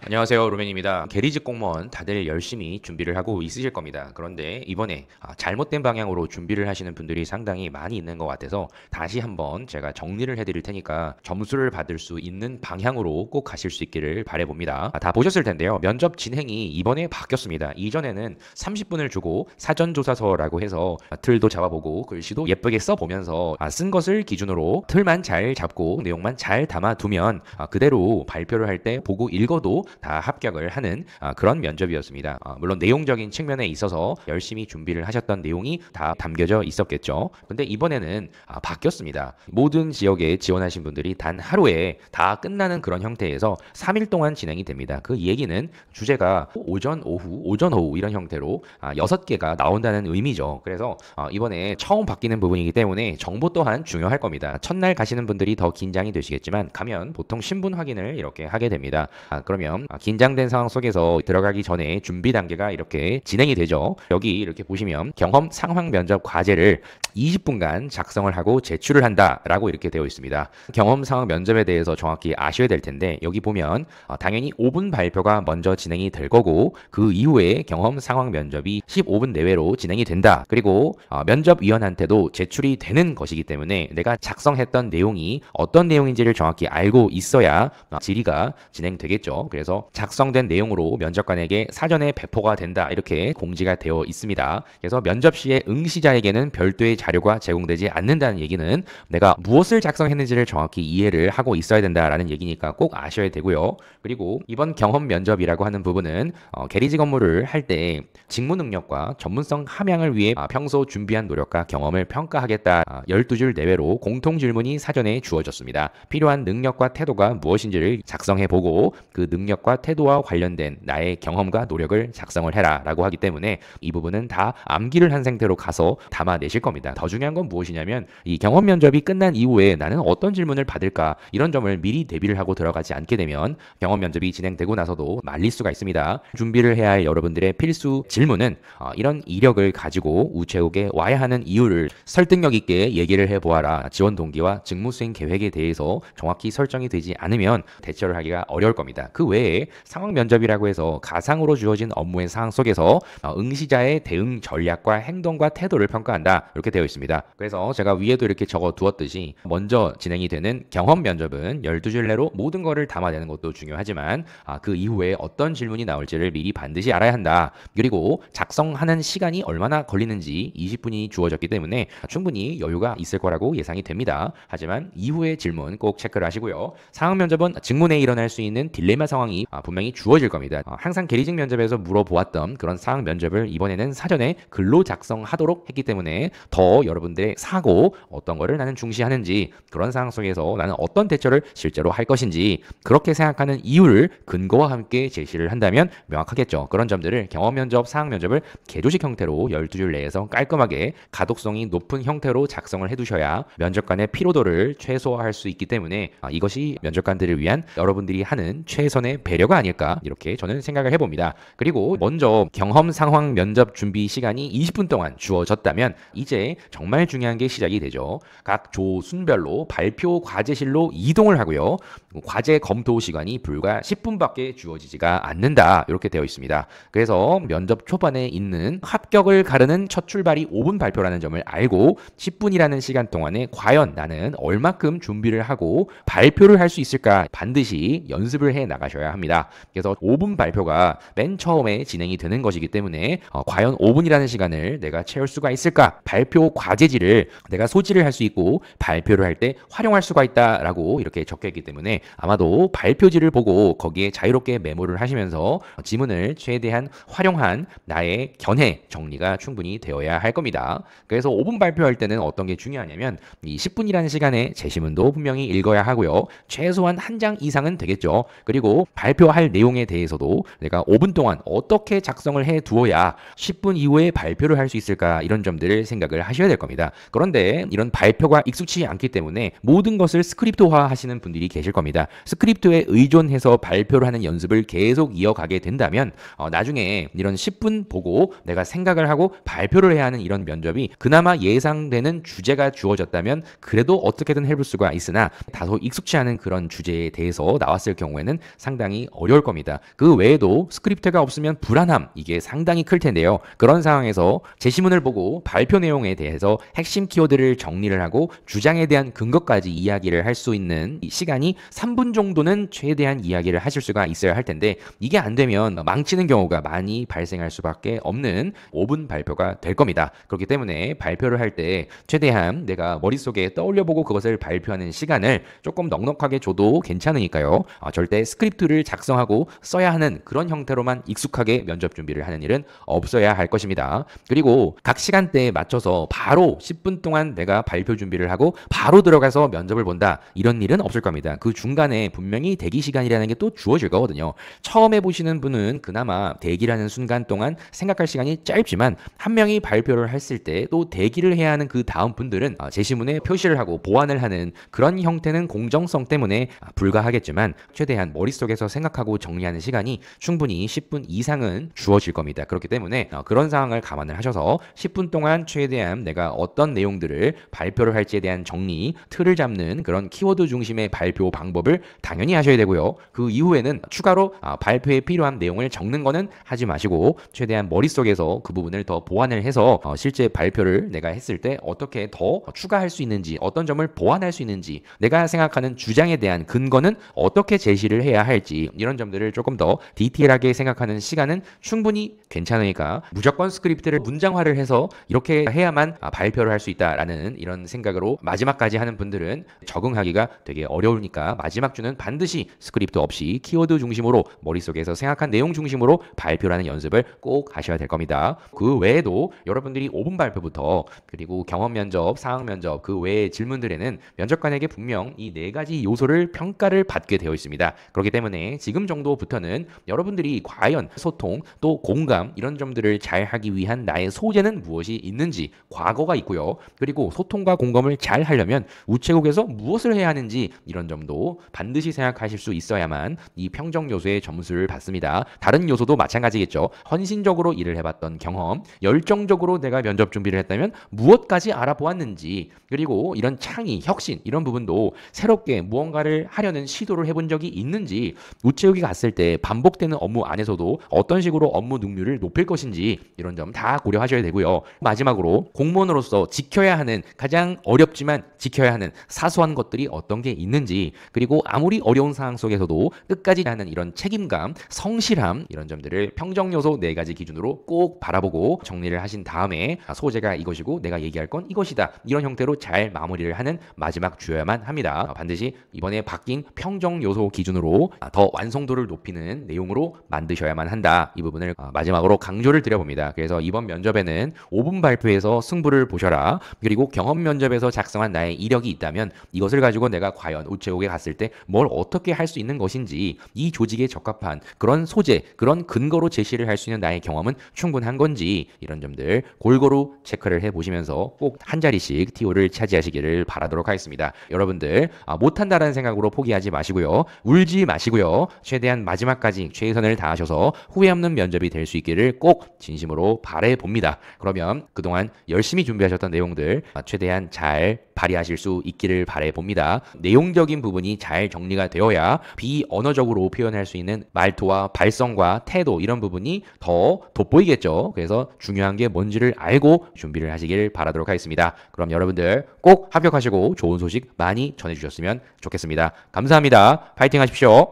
안녕하세요, 로맨입니다. 계리직 공무원 다들 열심히 준비를 하고 있으실 겁니다. 그런데 이번에 잘못된 방향으로 준비를 하시는 분들이 상당히 많이 있는 것 같아서 다시 한번 제가 정리를 해드릴 테니까 점수를 받을 수 있는 방향으로 꼭 가실 수 있기를 바라봅니다. 다 보셨을 텐데요. 면접 진행이 이번에 바뀌었습니다. 이전에는 30분을 주고 사전조사서라고 해서 틀도 잡아보고 글씨도 예쁘게 써보면서 쓴 것을 기준으로 틀만 잘 잡고 내용만 잘 담아두면 그대로 발표를 할 때 보고 읽어도 다 합격을 하는 그런 면접이었습니다. 물론 내용적인 측면에 있어서 열심히 준비를 하셨던 내용이 다 담겨져 있었겠죠. 근데 이번에는 바뀌었습니다. 모든 지역에 지원하신 분들이 단 하루에 다 끝나는 그런 형태에서 3일 동안 진행이 됩니다. 그 얘기는 주제가 오전, 오후, 오전, 오후 이런 형태로 6개가 나온다는 의미죠. 그래서 이번에 처음 바뀌는 부분이기 때문에 정보 또한 중요할 겁니다. 첫날 가시는 분들이 더 긴장이 되시겠지만 가면 보통 신분 확인을 이렇게 하게 됩니다. 그러면 긴장된 상황 속에서 들어가기 전에 준비 단계가 이렇게 진행이 되죠. 여기 이렇게 보시면 경험 상황 면접 과제를 20분간 작성을 하고 제출을 한다라고 이렇게 되어 있습니다. 경험 상황 면접에 대해서 정확히 아셔야 될 텐데 여기 보면 당연히 5분 발표가 먼저 진행이 될 거고 그 이후에 경험 상황 면접이 15분 내외로 진행이 된다. 그리고 면접위원한테도 제출이 되는 것이기 때문에 내가 작성했던 내용이 어떤 내용인지를 정확히 알고 있어야 질의가 진행되겠죠. 그래서 작성된 내용으로 면접관에게 사전에 배포가 된다 이렇게 공지가 되어 있습니다. 그래서 면접 시에 응시자에게는 별도의 자료가 제공되지 않는다는 얘기는 내가 무엇을 작성했는지를 정확히 이해를 하고 있어야 된다라는 얘기니까 꼭 아셔야 되고요. 그리고 이번 경험 면접이라고 하는 부분은 계리직 업무를 할 때 직무 능력과 전문성 함양을 위해 평소 준비한 노력과 경험을 평가하겠다. 12줄 내외로 공통 질문이 사전에 주어졌습니다. 필요한 능력과 태도가 무엇인지를 작성해보고 그 능력과 태도와 관련된 나의 경험과 노력을 작성을 해라 라고 하기 때문에 이 부분은 다 암기를 한 상태로 가서 담아내실 겁니다. 더 중요한 건 무엇이냐면 이 경험 면접이 끝난 이후에 나는 어떤 질문을 받을까 이런 점을 미리 대비를 하고 들어가지 않게 되면 경험 면접이 진행되고 나서도 말릴 수가 있습니다. 준비를 해야 할 여러분들의 필수 질문은 이런 이력을 가지고 우체국에 와야 하는 이유를 설득력 있게 얘기를 해보아라. 지원 동기와 직무 수행 계획에 대해서 정확히 설정이 되지 않으면 대처를 하기가 어려울 겁니다. 그 외에 상황 면접이라고 해서 가상으로 주어진 업무의 상황 속에서 응시자의 대응 전략과 행동과 태도를 평가한다 이렇게 되어 있습니다. 그래서 제가 위에도 이렇게 적어 두었듯이 먼저 진행이 되는 경험 면접은 12줄 내로 모든 거를 담아내는 것도 중요하지만 그 이후에 어떤 질문이 나올지를 미리 반드시 알아야 한다. 그리고 작성하는 시간이 얼마나 걸리는지 20분이 주어졌기 때문에 충분히 여유가 있을 거라고 예상이 됩니다. 하지만 이후의 질문 꼭 체크를 하시고요. 상황 면접은 직무 내에 일어날 수 있는 딜레마 상황이 분명히 주어질 겁니다. 항상 계리직 면접에서 물어보았던 그런 상황 면접을 이번에는 사전에 글로 작성하도록 했기 때문에 더 여러분들의 사고 어떤 거를 나는 중시하는지 그런 상황 속에서 나는 어떤 대처를 실제로 할 것인지 그렇게 생각하는 이유를 근거와 함께 제시를 한다면 명확하겠죠. 그런 점들을 경험 면접, 상황 면접을 개조식 형태로 12줄 내에서 깔끔하게 가독성이 높은 형태로 작성을 해두셔야 면접관의 피로도를 최소화할 수 있기 때문에 이것이 면접관들을 위한 여러분들이 하는 최선의 배려가 아닐까 이렇게 저는 생각을 해봅니다. 그리고 먼저 경험 상황 면접 준비 시간이 20분 동안 주어졌다면 이제 정말 중요한 게 시작이 되죠. 각 조순별로 발표 과제실로 이동을 하고요. 과제 검토 시간이 불과 10분밖에 주어지지가 않는다 이렇게 되어 있습니다. 그래서 면접 초반에 있는 합격을 가르는 첫 출발이 5분 발표라는 점을 알고 10분이라는 시간 동안에 과연 나는 얼마큼 준비를 하고 발표를 할 수 있을까 반드시 연습을 해 나가셔야 합니다. 그래서 5분 발표가 맨 처음에 진행이 되는 것이기 때문에 과연 5분이라는 시간을 내가 채울 수가 있을까? 발표 과제지를 내가 소지를 할 수 있고 발표를 할 때 활용할 수가 있다라고 이렇게 적혀 있기 때문에 아마도 발표지를 보고 거기에 자유롭게 메모를 하시면서 지문을 최대한 활용한 나의 견해 정리가 충분히 되어야 할 겁니다. 그래서 5분 발표할 때는 어떤 게 중요하냐면 이 10분이라는 시간에 제시문도 분명히 읽어야 하고요. 최소한 한 장 이상은 되겠죠. 그리고 발표할 내용에 대해서도 내가 5분 동안 어떻게 작성을 해 두어야 10분 이후에 발표를 할 수 있을까 이런 점들을 생각을 하셔야 될 겁니다. 그런데 이런 발표가 익숙치 않기 때문에 모든 것을 스크립트화 하시는 분들이 계실 겁니다. 겁니다. 스크립트에 의존해서 발표를 하는 연습을 계속 이어가게 된다면 나중에 이런 10분 보고 내가 생각을 하고 발표를 해야 하는 이런 면접이 그나마 예상되는 주제가 주어졌다면 그래도 어떻게든 해볼 수가 있으나 다소 익숙치 않은 그런 주제에 대해서 나왔을 경우에는 상당히 어려울 겁니다. 그 외에도 스크립트가 없으면 불안함, 이게 상당히 클 텐데요. 그런 상황에서 제시문을 보고 발표 내용에 대해서 핵심 키워드를 정리를 하고 주장에 대한 근거까지 이야기를 할 수 있는 시간이 3분 정도는 최대한 이야기를 하실 수가 있어야 할 텐데, 이게 안 되면 망치는 경우가 많이 발생할 수밖에 없는 5분 발표가 될 겁니다. 그렇기 때문에 발표를 할 때 최대한 내가 머릿속에 떠올려보고 그것을 발표하는 시간을 조금 넉넉하게 줘도 괜찮으니까요. 절대 스크립트를 작성하고 써야 하는 그런 형태로만 익숙하게 면접 준비를 하는 일은 없어야 할 것입니다. 그리고 각 시간대에 맞춰서 바로 10분 동안 내가 발표 준비를 하고 바로 들어가서 면접을 본다, 이런 일은 없을 겁니다. 그 중간에 분명히 대기 시간이라는 게 또 주어질 거거든요. 처음 해보시는 분은 그나마 대기라는 순간 동안 생각할 시간이 짧지만, 한 명이 발표를 했을 때 또 대기를 해야 하는 그 다음 분들은 제시문에 표시를 하고 보완을 하는 그런 형태는 공정성 때문에 불가하겠지만, 최대한 머릿속에서 생각하고 정리하는 시간이 충분히 10분 이상은 주어질 겁니다. 그렇기 때문에 그런 상황을 감안을 하셔서 10분 동안 최대한 내가 어떤 내용들을 발표를 할지에 대한 정리, 틀을 잡는 그런 키워드 중심의 발표 방법을 당연히 하셔야 되고요. 그 이후에는 추가로 발표에 필요한 내용을 적는 거는 하지 마시고 최대한 머릿속에서 그 부분을 더 보완을 해서 실제 발표를 내가 했을 때 어떻게 더 추가할 수 있는지, 어떤 점을 보완할 수 있는지, 내가 생각하는 주장에 대한 근거는 어떻게 제시를 해야 할지, 이런 점들을 조금 더 디테일하게 생각하는 시간은 충분히 괜찮으니까 무조건 스크립트를 문장화를 해서 이렇게 해야만 발표를 할 수 있다라는 이런 생각으로 마지막까지 하는 분들은 적응하기가 되게 어려우니까 마지막 주는 반드시 스크립트 없이 키워드 중심으로 머릿속에서 생각한 내용 중심으로 발표를 하는 연습을 꼭 하셔야 될 겁니다. 그 외에도 여러분들이 5분 발표부터 그리고 경험 면접, 상황 면접, 그 외의 질문들에는 면접관에게 분명 이 4가지 요소를 평가를 받게 되어 있습니다. 그렇기 때문에 지금 정도부터는 여러분들이 과연 소통 또 공감 이런 점들을 잘 하기 위한 나의 소재는 무엇이 있는지 과거가 있고요. 그리고 소통과 공감을 잘 하려면 우체국에서 무엇을 해야 하는지 이런 점도 반드시 생각하실 수 있어야만 이 평정 요소의 점수를 받습니다. 다른 요소도 마찬가지겠죠. 헌신적으로 일을 해봤던 경험, 열정적으로 내가 면접 준비를 했다면 무엇까지 알아보았는지, 그리고 이런 창의, 혁신 이런 부분도 새롭게 무언가를 하려는 시도를 해본 적이 있는지, 우체국에 갔을 때 반복되는 업무 안에서도 어떤 식으로 업무 능률을 높일 것인지 이런 점 다 고려하셔야 되고요. 마지막으로 공무원으로서 지켜야 하는 가장 어렵지만 지켜야 하는 사소한 것들이 어떤 게 있는지, 그리고 아무리 어려운 상황 속에서도 끝까지 하는 이런 책임감, 성실함 이런 점들을 평정 요소 4가지 기준으로 꼭 바라보고 정리를 하신 다음에 소재가 이것이고 내가 얘기할 건 이것이다, 이런 형태로 잘 마무리를 하는 마지막 주여야만 합니다. 반드시 이번에 바뀐 평정 요소 기준으로 더 완성도를 높이는 내용으로 만드셔야만 한다, 이 부분을 마지막으로 강조를 드려봅니다. 그래서 이번 면접에는 5분 발표에서 승부를 보셔라. 그리고 경험 면접에서 작성한 나의 이력이 있다면 이것을 가지고 내가 과연 우체국에 갔을 때 뭘 어떻게 할 수 있는 것인지, 이 조직에 적합한 그런 소재, 그런 근거로 제시를 할 수 있는 나의 경험은 충분한 건지, 이런 점들 골고루 체크를 해보시면서 꼭 한 자리씩 TO를 차지하시기를 바라도록 하겠습니다. 여러분들 못한다라는 생각으로 포기하지 마시고요. 울지 마시고요. 최대한 마지막까지 최선을 다하셔서 후회 없는 면접이 될 수 있기를 꼭 진심으로 바라봅니다. 그러면 그동안 열심히 준비하셨던 내용들 최대한 잘 발휘하실 수 있기를 바라봅니다. 내용적인 부분이 잘 정리가 되어야 비언어적으로 표현할 수 있는 말투와 발성과 태도 이런 부분이 더 돋보이겠죠. 그래서 중요한 게 뭔지를 알고 준비를 하시길 바라도록 하겠습니다. 그럼 여러분들 꼭 합격하시고 좋은 소식 많이 전해주셨으면 좋겠습니다. 감사합니다. 파이팅 하십시오.